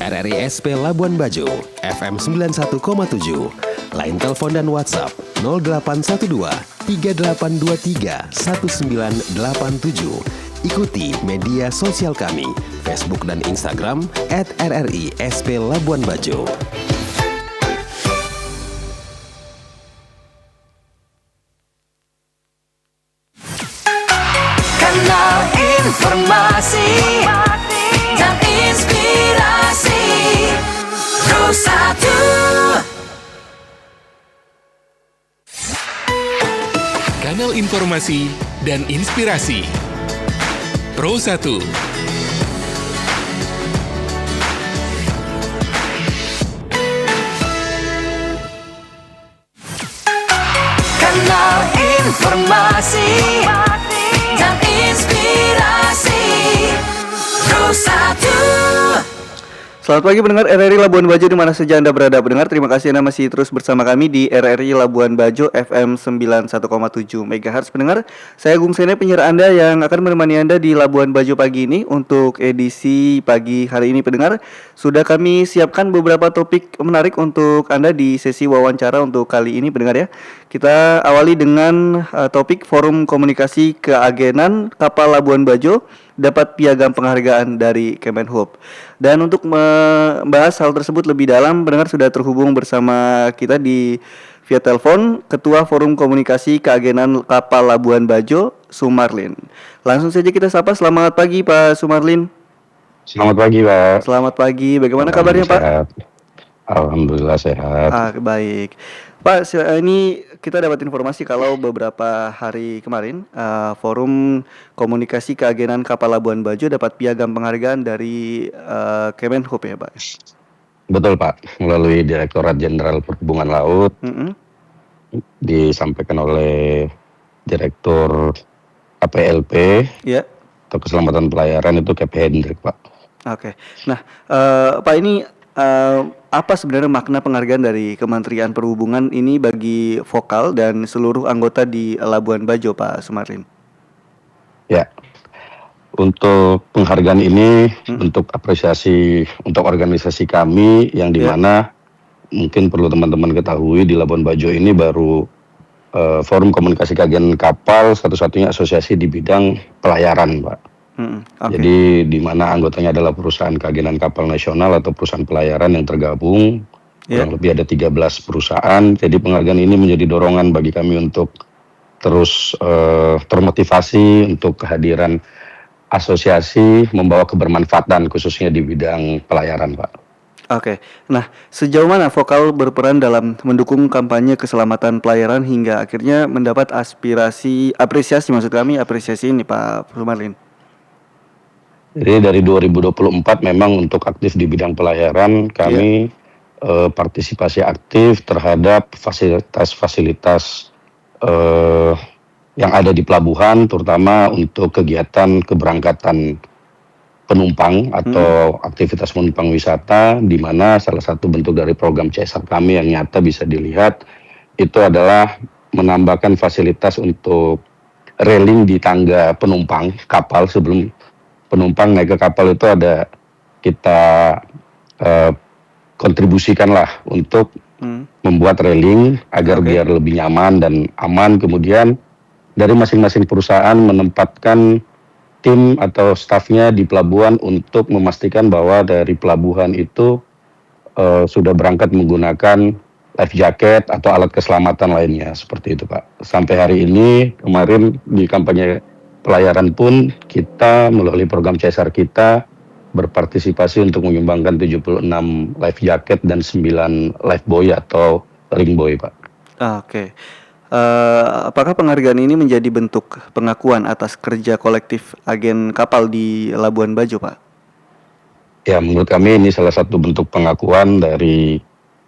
RRI SP Labuan Bajo, FM 91,7. Line telepon dan WhatsApp 0812 3823 1987. Ikuti media sosial kami, Facebook dan Instagram @RRI SP Labuan Bajo. Kanal informasi dan inspirasi Pro 1. Kanal informasi dan inspirasi Pro 1. Kanal informasi dan inspirasi Pro 1. Selamat pagi pendengar RRI Labuan Bajo di mana saja Anda berada pendengar. Terima kasih Anda masih terus bersama kami di RRI Labuan Bajo FM 91,7 MHz pendengar. Saya Gung Sene penyiar Anda yang akan menemani Anda di Labuan Bajo pagi ini. Untuk edisi pagi hari ini pendengar, sudah kami siapkan beberapa topik menarik untuk Anda di sesi wawancara untuk kali ini pendengar ya. Kita awali dengan topik Forum Komunikasi Keagenan Kapal Labuan Bajo dapat piagam penghargaan dari Kemenhub. Dan untuk membahas hal tersebut lebih dalam, pendengar sudah terhubung bersama kita di via telepon Ketua Forum Komunikasi Keagenan Kapal Labuan Bajo, Sumarlin. Langsung saja kita sapa. Selamat pagi Pak Sumarlin. Selamat pagi Pak. Selamat pagi. Bagaimana kabarnya Pak? Sehat. Alhamdulillah sehat. Baik. Pak, ini kita dapat informasi kalau beberapa hari kemarin Forum Komunikasi Keagenan Kapal Labuan Bajo dapat piagam penghargaan dari Kemenhub ya Pak? Betul Pak, melalui Direktorat Jenderal Perhubungan Laut disampaikan oleh Direktur APLP atau Keselamatan Pelayaran itu Kep Hendrik Pak. Oke. Nah Pak ini apa sebenarnya makna penghargaan dari Kementerian Perhubungan ini bagi vokal dan seluruh anggota di Labuan Bajo, Pak Sumarlin? Ya, untuk penghargaan ini bentuk apresiasi untuk organisasi kami yang dimana mungkin perlu teman-teman ketahui di Labuan Bajo ini baru Forum Komunikasi Keagenan Kapal satu-satunya asosiasi di bidang pelayaran, Pak. Jadi di mana anggotanya adalah perusahaan keagenan kapal nasional atau perusahaan pelayaran yang tergabung, kurang lebih ada 13 perusahaan. Jadi penghargaan ini menjadi dorongan bagi kami untuk terus termotivasi untuk kehadiran asosiasi membawa kebermanfaatan khususnya di bidang pelayaran, Pak. Oke, nah sejauh mana vokal berperan dalam mendukung kampanye keselamatan pelayaran hingga akhirnya mendapat apresiasi ini Pak Sumarlin? Jadi dari 2024 memang untuk aktif di bidang pelayaran kami partisipasi aktif terhadap fasilitas-fasilitas yang ada di pelabuhan, terutama untuk kegiatan keberangkatan penumpang atau aktivitas penumpang wisata, di mana salah satu bentuk dari program CSR kami yang nyata bisa dilihat itu adalah menambahkan fasilitas untuk railing di tangga penumpang kapal. Sebelum penumpang naik ke kapal itu ada kita kontribusikanlah untuk membuat railing agar biar lebih nyaman dan aman. Kemudian dari masing-masing perusahaan menempatkan tim atau stafnya di pelabuhan untuk memastikan bahwa dari pelabuhan itu sudah berangkat menggunakan life jacket atau alat keselamatan lainnya, seperti itu Pak. Sampai hari ini, kemarin di kampanye pelayaran pun kita melalui program CSR kita berpartisipasi untuk menyumbangkan 76 life jacket dan 9 life buoy atau ring buoy, Pak. Oke. Apakah penghargaan ini menjadi bentuk pengakuan atas kerja kolektif agen kapal di Labuan Bajo, Pak? Ya, menurut kami ini salah satu bentuk pengakuan dari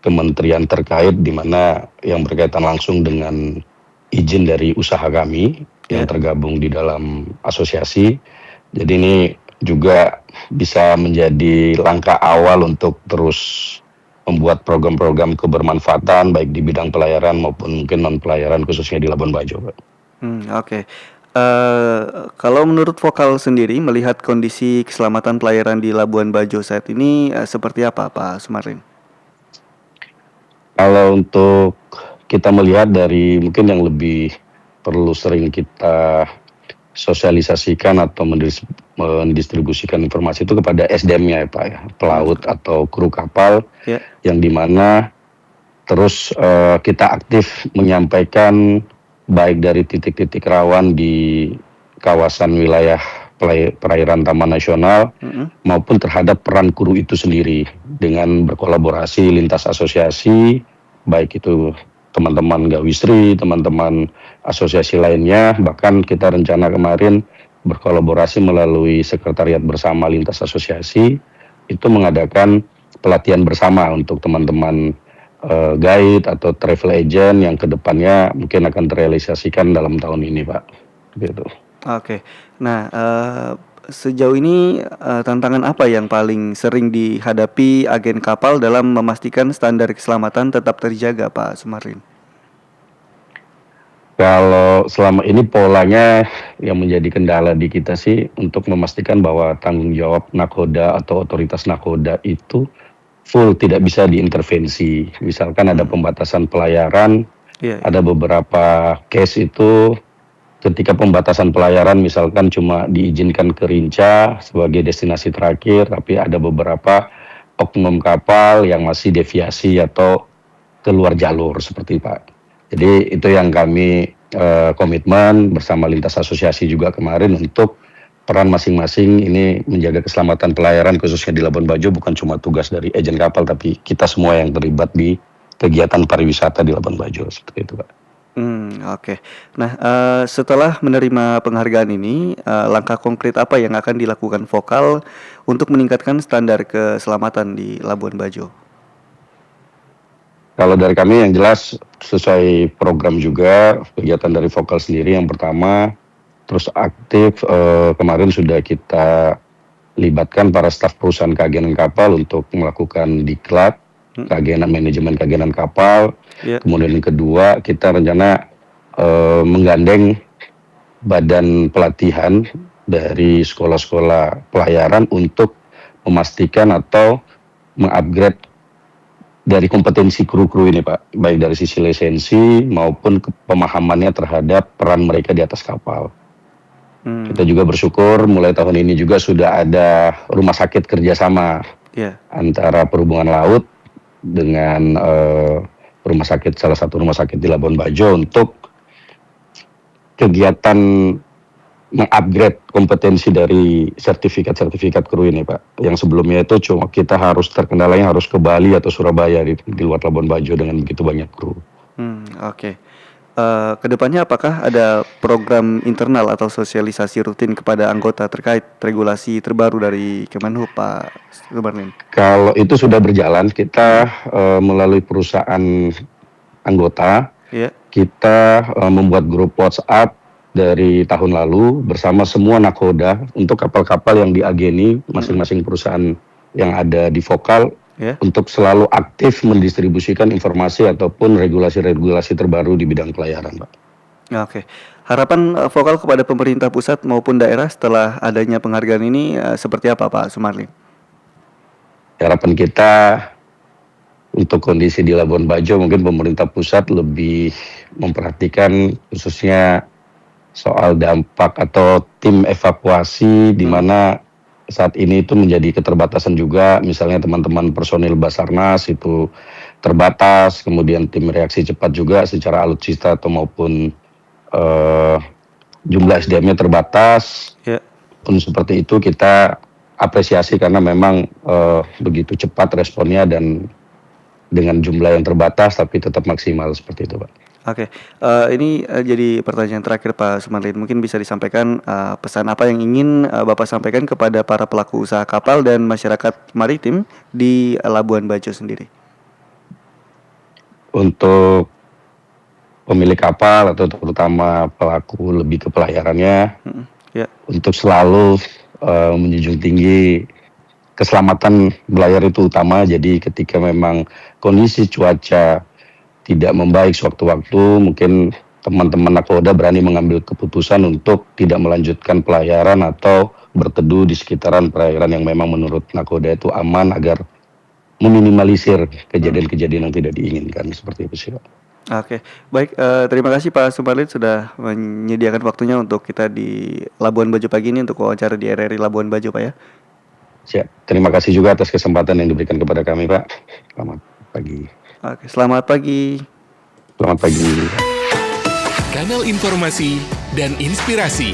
kementerian terkait di mana yang berkaitan langsung dengan izin dari usaha kami yang tergabung di dalam asosiasi. Jadi ini juga bisa menjadi langkah awal untuk terus membuat program-program kebermanfaatan baik di bidang pelayaran maupun mungkin non pelayaran khususnya di Labuan Bajo, Pak. Oke. Kalau menurut Vokal sendiri melihat kondisi keselamatan pelayaran di Labuan Bajo saat ini seperti apa Pak Sumarlin? Kalau untuk kita melihat dari mungkin yang lebih perlu sering kita sosialisasikan atau mendistribusikan informasi itu kepada SDM-nya ya Pak ya, pelaut atau kru kapal Ya. yang dimana terus kita aktif menyampaikan baik dari titik-titik rawan di kawasan wilayah perairan Taman Nasional maupun terhadap peran kru itu sendiri dengan berkolaborasi lintas asosiasi, baik itu teman-teman Gawistri, teman-teman asosiasi lainnya, bahkan kita rencana kemarin berkolaborasi melalui sekretariat bersama lintas asosiasi itu mengadakan pelatihan bersama untuk teman-teman guide atau travel agent yang kedepannya mungkin akan terrealisasikan dalam tahun ini Pak. Gitu. Oke. Nah, sejauh ini tantangan apa yang paling sering dihadapi agen kapal dalam memastikan standar keselamatan tetap terjaga Pak Sumarlin? Kalau selama ini polanya yang menjadi kendala di kita sih untuk memastikan bahwa tanggung jawab nakoda atau otoritas nakoda itu full, tidak bisa diintervensi. Misalkan ada pembatasan pelayaran, ada beberapa case itu ketika pembatasan pelayaran misalkan cuma diizinkan ke Rinca sebagai destinasi terakhir, tapi ada beberapa oknum kapal yang masih deviasi atau keluar jalur seperti Pak. Jadi itu yang kami komitmen bersama lintas asosiasi juga kemarin untuk peran masing-masing ini menjaga keselamatan pelayaran khususnya di Labuan Bajo bukan cuma tugas dari agen kapal tapi kita semua yang terlibat di kegiatan pariwisata di Labuan Bajo seperti itu Pak. Oke. Nah, setelah menerima penghargaan ini, langkah konkret apa yang akan dilakukan Vokal untuk meningkatkan standar keselamatan di Labuan Bajo? Kalau dari kami yang jelas sesuai program juga kegiatan dari Vokal sendiri yang pertama terus aktif kemarin sudah kita libatkan para staf perusahaan keagenan kapal untuk melakukan diklat keagenan manajemen keagenan kapal. Kemudian yang kedua kita rencana menggandeng badan pelatihan dari sekolah-sekolah pelayaran untuk memastikan atau mengupgrade dari kompetensi kru-kru ini Pak, baik dari sisi lisensi maupun pemahamannya terhadap peran mereka di atas kapal. Kita juga bersyukur mulai tahun ini juga sudah ada rumah sakit kerjasama antara perhubungan laut dengan salah satu rumah sakit di Labuan Bajo untuk kegiatan mengupgrade kompetensi dari sertifikat kru ini Pak. Yang sebelumnya itu cuma kita harus terkendalanya harus ke Bali atau Surabaya di luar Labuan Bajo dengan begitu banyak kru. Oke. Kedepannya apakah ada program internal atau sosialisasi rutin kepada anggota terkait regulasi terbaru dari Kemenhub Pak Sumarlin? Kalau itu sudah berjalan, kita melalui perusahaan anggota, kita membuat grup WhatsApp dari tahun lalu bersama semua nakoda untuk kapal-kapal yang diageni masing-masing perusahaan yang ada di Vokal. Untuk selalu aktif mendistribusikan informasi ataupun regulasi-regulasi terbaru di bidang pelayaran, Pak. Oke. Harapan Vokal kepada pemerintah pusat maupun daerah setelah adanya penghargaan ini seperti apa Pak Sumarlin? Harapan kita untuk kondisi di Labuan Bajo mungkin pemerintah pusat lebih memperhatikan khususnya soal dampak atau tim evakuasi di mana saat ini itu menjadi keterbatasan juga, misalnya teman-teman personil Basarnas itu terbatas, kemudian tim reaksi cepat juga secara alutsista atau maupun jumlah SDM-nya terbatas. Pun seperti itu kita apresiasi karena memang begitu cepat responnya dan dengan jumlah yang terbatas tapi tetap maksimal seperti itu Pak. Oke, ini jadi pertanyaan terakhir Pak Sumarlin. Mungkin bisa disampaikan pesan apa yang ingin Bapak sampaikan kepada para pelaku usaha kapal dan masyarakat maritim di Labuan Bajo sendiri. Untuk pemilik kapal atau terutama pelaku lebih ke pelayarannya, untuk selalu menjunjung tinggi keselamatan belayar itu utama. Jadi ketika memang kondisi cuaca tidak membaik sewaktu-waktu, mungkin teman-teman nakoda berani mengambil keputusan untuk tidak melanjutkan pelayaran atau berteduh di sekitaran perairan yang memang menurut nakoda itu aman agar meminimalisir kejadian-kejadian yang tidak diinginkan seperti itu sih Pak. Oke, baik. Terima kasih Pak Sumarlid sudah menyediakan waktunya untuk kita di Labuan Bajo pagi ini untuk wawancara di RRI Labuan Bajo, Pak ya. Siap. Terima kasih juga atas kesempatan yang diberikan kepada kami, Pak. Selamat pagi. Oke, selamat pagi. Selamat pagi. Kanal informasi dan inspirasi.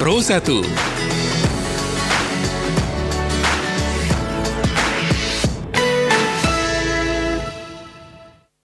Pro 1